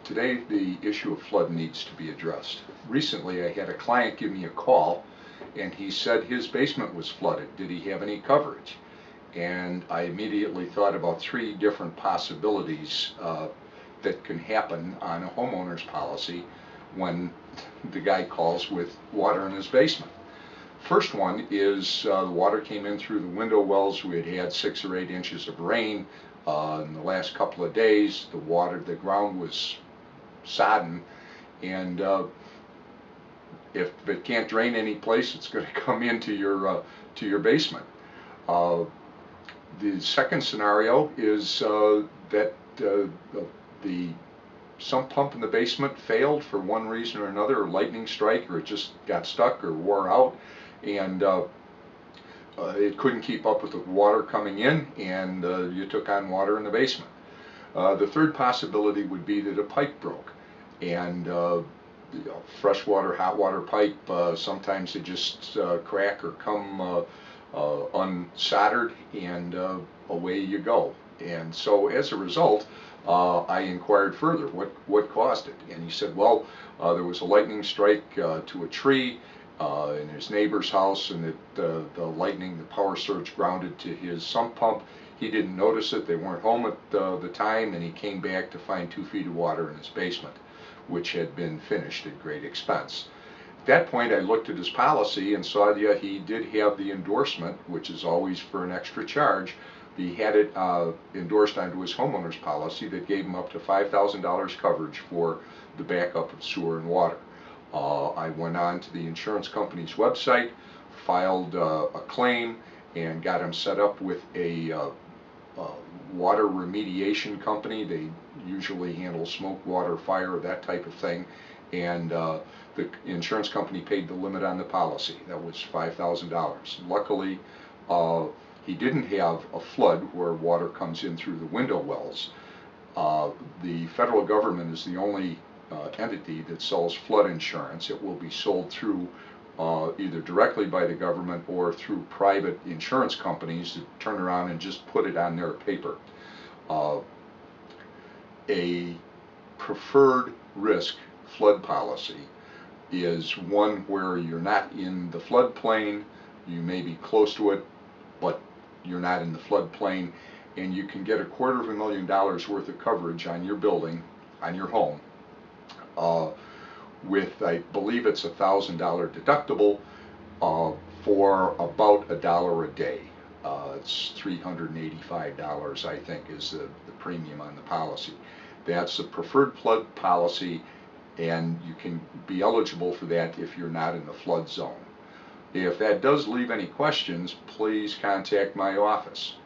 Today the issue of flood needs to be addressed. Recently I had a client give me a call and he said his basement was flooded. Did he have any coverage? And I immediately thought about three different possibilities that can happen on a homeowner's policy when the guy calls with water in his basement. First one is the water came in through the window wells. We had had 6 or 8 inches of rain in the last couple of days. The ground was sodden, and if it can't drain any place, it's going to come into your basement. The second scenario is that the sump pump in the basement failed for one reason or another, a lightning strike, or it just got stuck or wore out, and it couldn't keep up with the water coming in, and you took on water in the basement. The third possibility would be that a pipe broke, and fresh water, hot water pipe, sometimes they just crack or come unsoldered, and away you go. And so as a result, I inquired further what caused it, and he said, well, there was a lightning strike to a tree in his neighbor's house, and the power surge grounded to his sump pump. He didn't notice it, they weren't home at the time, and he came back to find 2 feet of water in his basement, which had been finished at great expense. At that point I looked at his policy and saw that he did have the endorsement, which is always for an extra charge. He had it endorsed onto his homeowner's policy that gave him up to $5,000 coverage for the backup of sewer and water. I went on to the insurance company's website, filed a claim, and got him set up with a water remediation company. They usually handle smoke, water, fire, that type of thing, and the insurance company paid the limit on the policy. That was $5,000. Luckily, he didn't have a flood where water comes in through the window wells. The federal government is the only entity that sells flood insurance. It will be sold through either directly by the government or through private insurance companies that turn around and just put it on their paper. A preferred risk flood policy is one where you're not in the floodplain, you may be close to it, but you're not in the floodplain, and you can get $250,000 worth of coverage on your building, on your home, with, I believe it's $1,000 deductible for about $1 a day. It's $385, I think, is the premium on the policy. That's the preferred flood policy, and you can be eligible for that if you're not in the flood zone. If that does leave any questions, please contact my office.